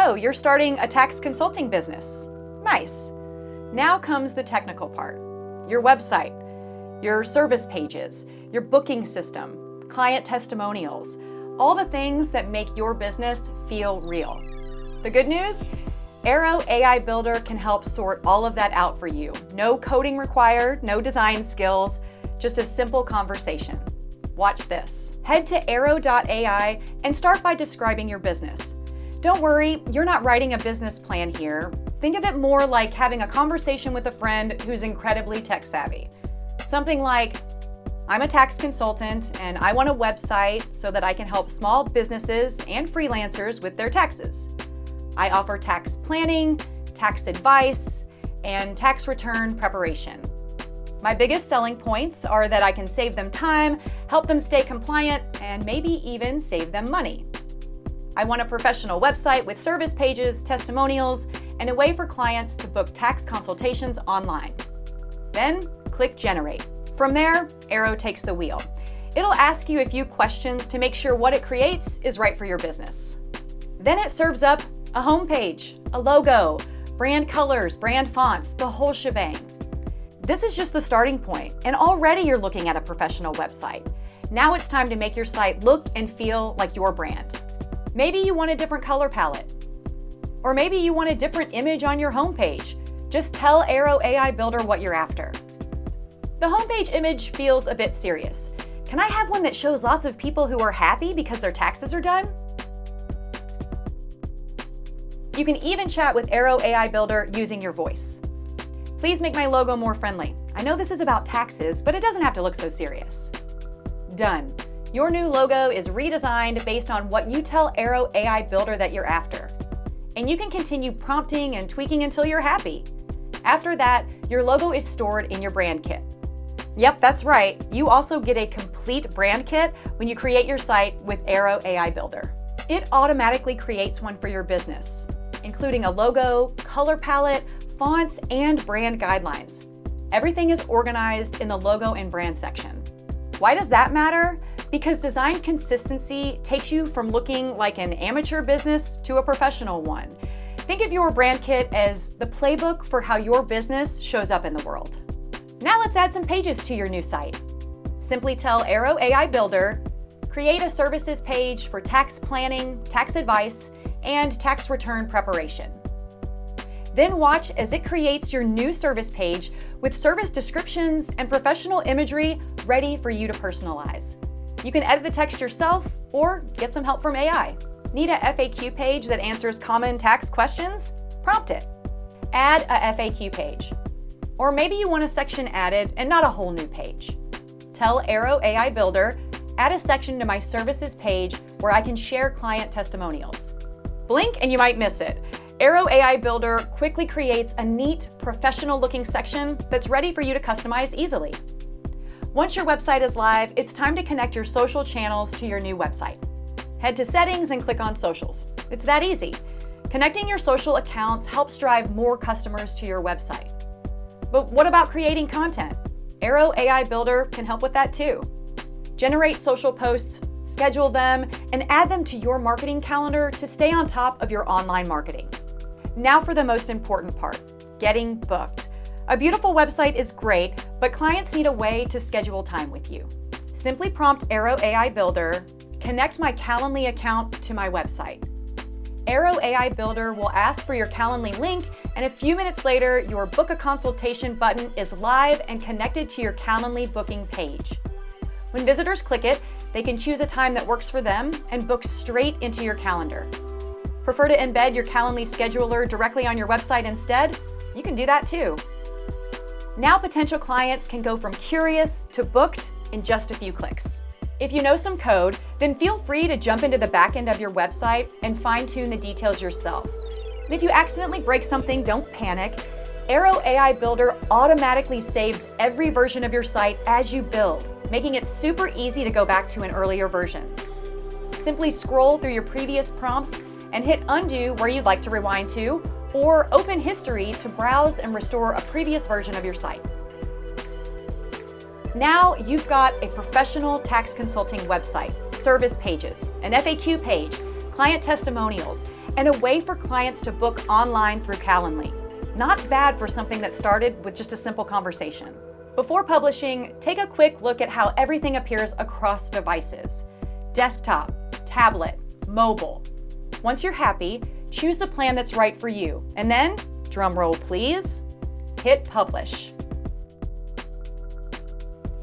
So you're starting a tax consulting business. Nice. Now comes the technical part. Your website, your service pages, your booking system, client testimonials, all the things that make your business feel real. The good news? Airo AI Builder can help sort all of that out for you. No coding required, no design skills, just a simple conversation. Watch this. Head to airo.ai and start by describing your business. Don't worry, you're not writing a business plan here. Think of it more like having a conversation with a friend who's incredibly tech savvy. Something like, I'm a tax consultant and I want a website so that I can help small businesses and freelancers with their taxes. I offer tax planning, tax advice, and tax return preparation. My biggest selling points are that I can save them time, help them stay compliant, and maybe even save them money. I want a professional website with service pages, testimonials, and a way for clients to book tax consultations online. Then click Generate. From there, Airo takes the wheel. It'll ask you a few questions to make sure what it creates is right for your business. Then it serves up a homepage, a logo, brand colors, brand fonts, the whole shebang. This is just the starting point, and already you're looking at a professional website. Now it's time to make your site look and feel like your brand. Maybe you want a different color palette, or maybe you want a different image on your homepage. Just tell Airo AI Builder what you're after. The homepage image feels a bit serious. Can I have one that shows lots of people who are happy because their taxes are done? You can even chat with Airo AI Builder using your voice. Please make my logo more friendly. I know this is about taxes, but it doesn't have to look so serious. Done. Your new logo is redesigned based on what you tell Airo AI Builder that you're after. And you can continue prompting and tweaking until you're happy. After that, your logo is stored in your brand kit. Yep, that's right. You also get a complete brand kit when you create your site with Airo AI Builder. It automatically creates one for your business, including a logo, color palette, fonts, and brand guidelines. Everything is organized in the logo and brand section. Why does that matter? Because design consistency takes you from looking like an amateur business to a professional one. Think of your brand kit as the playbook for how your business shows up in the world. Now let's add some pages to your new site. Simply tell Airo AI Builder, create a services page for tax planning, tax advice, and tax return preparation. Then watch as it creates your new service page with service descriptions and professional imagery ready for you to personalize. You can edit the text yourself or get some help from AI. Need a FAQ page that answers common tax questions? Prompt it. Add a FAQ page. Or maybe you want a section added and not a whole new page. Tell Airo AI Builder, add a section to my services page where I can share client testimonials. Blink and you might miss it. Airo AI Builder quickly creates a neat, professional-looking section that's ready for you to customize easily. Once your website is live, it's time to connect your social channels to your new website. Head to Settings and click on Socials. It's that easy. Connecting your social accounts helps drive more customers to your website. But what about creating content? Airo AI Builder can help with that too. Generate social posts, schedule them, and add them to your marketing calendar to stay on top of your online marketing. Now for the most important part, getting booked. A beautiful website is great, but clients need a way to schedule time with you. Simply prompt Airo AI Builder, connect my Calendly account to my website. Airo AI Builder will ask for your Calendly link, and a few minutes later, your Book a Consultation button is live and connected to your Calendly booking page. When visitors click it, they can choose a time that works for them and book straight into your calendar. Prefer to embed your Calendly scheduler directly on your website instead? You can do that too. Now potential clients can go from curious to booked in just a few clicks. If you know some code, then feel free to jump into the back end of your website and fine-tune the details yourself. And if you accidentally break something, don't panic. Airo AI Builder automatically saves every version of your site as you build, making it super easy to go back to an earlier version. Simply scroll through your previous prompts and hit undo where you'd like to rewind to, or open history to browse and restore a previous version of your site. Now you've got a professional tax consulting website, service pages, an FAQ page, client testimonials, and a way for clients to book online through Calendly. Not bad for something that started with just a simple conversation. Before publishing, take a quick look at how everything appears across devices: desktop, tablet, mobile. Once you're happy, choose the plan that's right for you, and then, drum roll please, hit publish.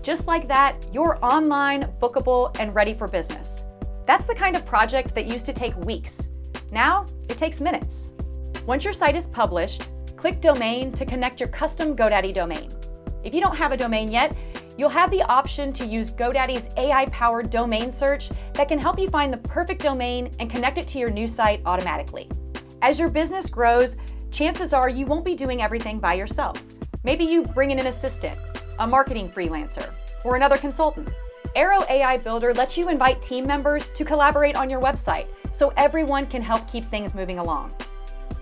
Just like that, you're online, bookable, and ready for business. That's the kind of project that used to take weeks. Now, it takes minutes. Once your site is published, click Domain to connect your custom GoDaddy domain. If you don't have a domain yet, you'll have the option to use GoDaddy's AI-powered domain search that can help you find the perfect domain and connect it to your new site automatically. As your business grows, chances are you won't be doing everything by yourself. Maybe you bring in an assistant, a marketing freelancer, or another consultant. Airo AI Builder lets you invite team members to collaborate on your website so everyone can help keep things moving along.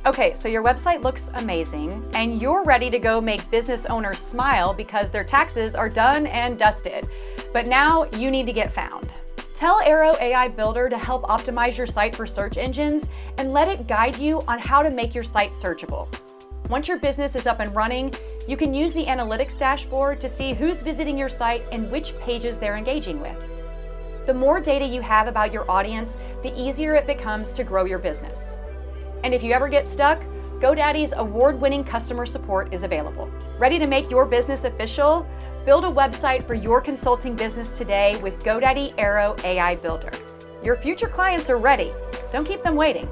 Okay, so your website looks amazing and you're ready to go make business owners smile because their taxes are done and dusted. But now you need to get found. Tell Airo AI Builder to help optimize your site for search engines and let it guide you on how to make your site searchable. Once your business is up and running, you can use the analytics dashboard to see who's visiting your site and which pages they're engaging with. The more data you have about your audience, the easier it becomes to grow your business. And if you ever get stuck, GoDaddy's award-winning customer support is available. Ready to make your business official? Build a website for your consulting business today with GoDaddy Airo AI Builder. Your future clients are ready. Don't keep them waiting.